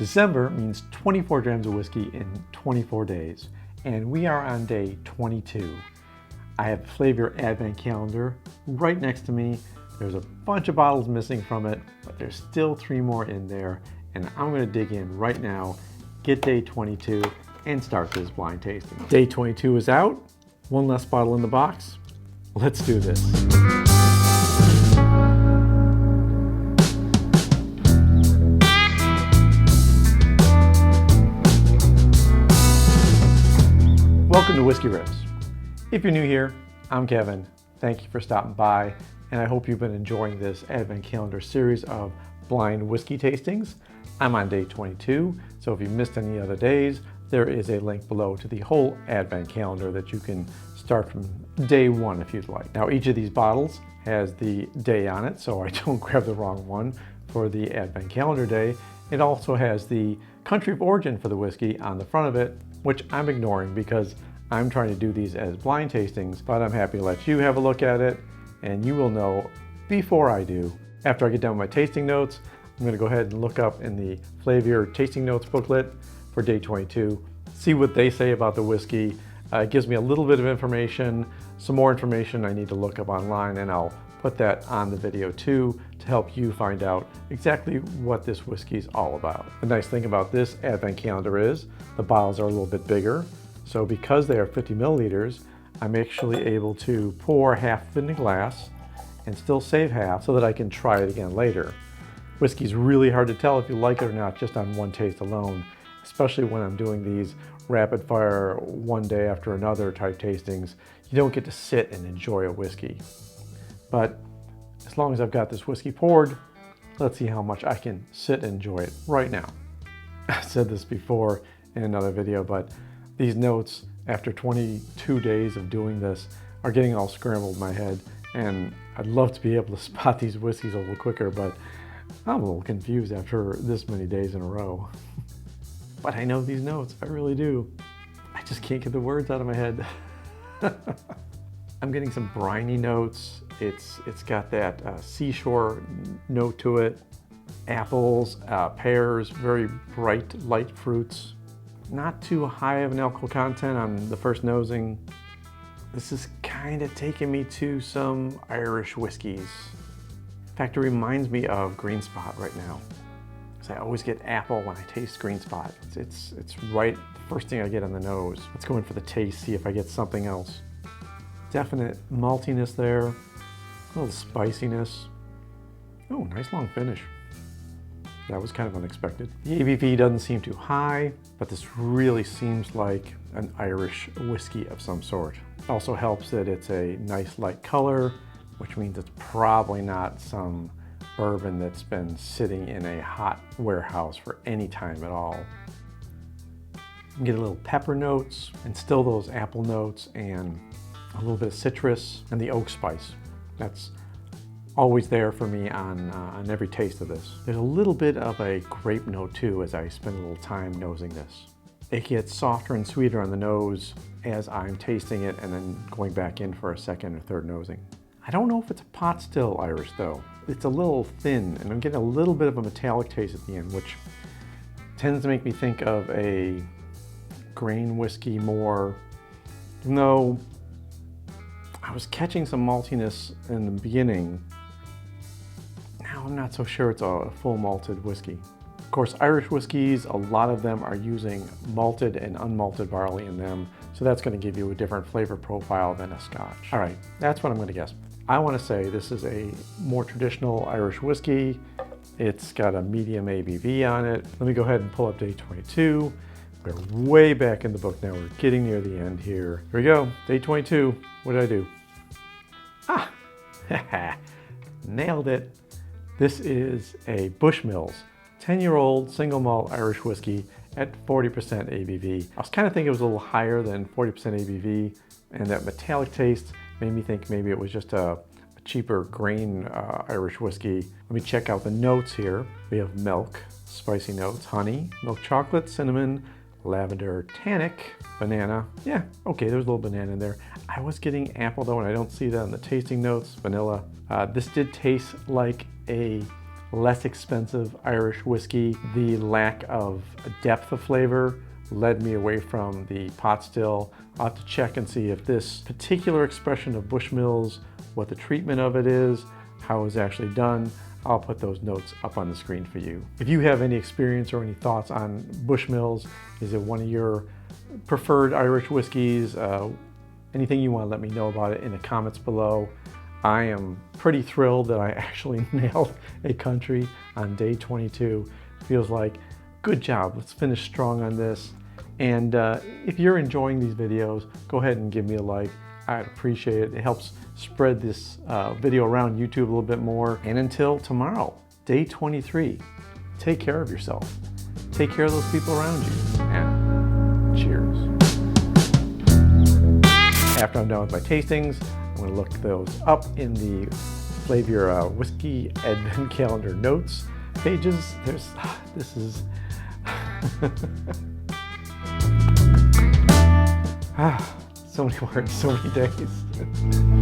December means 24 grams of whiskey in 24 days, and we are on day 22. I have the Flaviar Advent Calendar right next to me. There's a bunch of bottles missing from it, but there's still 3 more in there, and I'm going to dig in right now, get day 22, and start this blind tasting. Day 22 is out, 1 less bottle in the box. Let's do this. Welcome to Whisky Riffs. If you're new here, I'm Kevin. Thank you for stopping by, and I hope you've been enjoying this Advent Calendar series of blind whiskey tastings. I'm on day 22, so if you missed any other days, there is a link below to the whole Advent Calendar that you can start from day 1 if you'd like. Now, each of these bottles has the day on it, so I don't grab the wrong one for the Advent Calendar day. It also has the country of origin for the whiskey on the front of it, which I'm ignoring because I'm trying to do these as blind tastings, but I'm happy to let you have a look at it, and you will know before I do. After I get done with my tasting notes, I'm going to go ahead and look up in the Flaviar tasting notes booklet for day 22, see what they say about the whiskey. It gives me a little bit of information, some more information I need to look up online, and I'll put that on the video too to help you find out exactly what this whiskey is all about. The nice thing about this Advent Calendar is the bottles are a little bit bigger. So because they are 50 milliliters, I'm actually able to pour half in the glass and still save half so that I can try it again later. Whiskey's really hard to tell if you like it or not just on one taste alone, especially when I'm doing these rapid fire one day after another type tastings. You don't get to sit and enjoy a whiskey. But as long as I've got this whiskey poured, let's see how much I can sit and enjoy it right now. I said this before in another video, but these notes, after 22 days of doing this, are getting all scrambled in my head, and I'd love to be able to spot these whiskeys a little quicker, but I'm a little confused after this many days in a row. But I know these notes, I really do. I just can't get the words out of my head. I'm getting some briny notes. It's got that seashore note to it. Apples, pears, very bright, light fruits. Not too high of an alcohol content on the first nosing. This is kind of taking me to some Irish whiskeys. In fact, it reminds me of Green Spot right now, because I always get apple when I taste Green Spot. It's right the first thing I get on the nose. Let's go in for the taste, see if I get something else. Definite maltiness there, a little spiciness. Oh, nice long finish. That was kind of unexpected. The ABV doesn't seem too high, but this really seems like an Irish whiskey of some sort. Also helps that it's a nice light color, which means it's probably not some bourbon that's been sitting in a hot warehouse for any time at all. You can get a little pepper notes and still those apple notes and a little bit of citrus and the oak spice. That's always there for me on every taste of this. There's a little bit of a grape note too as I spend a little time nosing this. It gets softer and sweeter on the nose as I'm tasting it and then going back in for a second or third nosing. I don't know if it's a pot still Irish though. It's a little thin and I'm getting a little bit of a metallic taste at the end, which tends to make me think of a grain whiskey more. No, I was catching some maltiness in the beginning. Now I'm not so sure it's a full malted whiskey. Of course, Irish whiskeys, a lot of them are using malted and unmalted barley in them, so that's going to give you a different flavor profile than a Scotch. All right, that's what I'm going to guess. I want to say this is a more traditional Irish whiskey. It's got a medium ABV on it. Let me go ahead and pull up day 22. We're way back in the book now. We're getting near the end here. Here we go, day 22. What did I do? Ah, nailed it. This is a Bushmills 10-year-old single malt Irish whiskey at 40% ABV. I was kind of thinking it was a little higher than 40% ABV, and that metallic taste made me think maybe it was just a cheaper grain Irish whiskey. Let me check out the notes here. We have milk, spicy notes, honey, milk chocolate, cinnamon, lavender, tannic, banana. Yeah, okay, there's a little banana in there. I was getting apple though, and I don't see that in the tasting notes. Vanilla. This did taste like a less expensive Irish whiskey. The lack of depth of flavor led me away from the pot still. I'll have to check and see if this particular expression of Bushmills, what the treatment of it is, how it was actually done. I'll put those notes up on the screen for you. If you have any experience or any thoughts on Bushmills, is it one of your preferred Irish whiskeys? Anything you want to let me know about it in the comments below. I am pretty thrilled that I actually nailed a country on day 22. Feels like, good job, let's finish strong on this. And if you're enjoying these videos, go ahead and give me a like. I'd appreciate it. It helps spread this video around YouTube a little bit more. And until tomorrow, day 23, take care of yourself. Take care of those people around you. And cheers. After I'm done with my tastings, I'm going to look those up in the Flaviar Whisky Advent Calendar notes pages. This is so many words, so many days.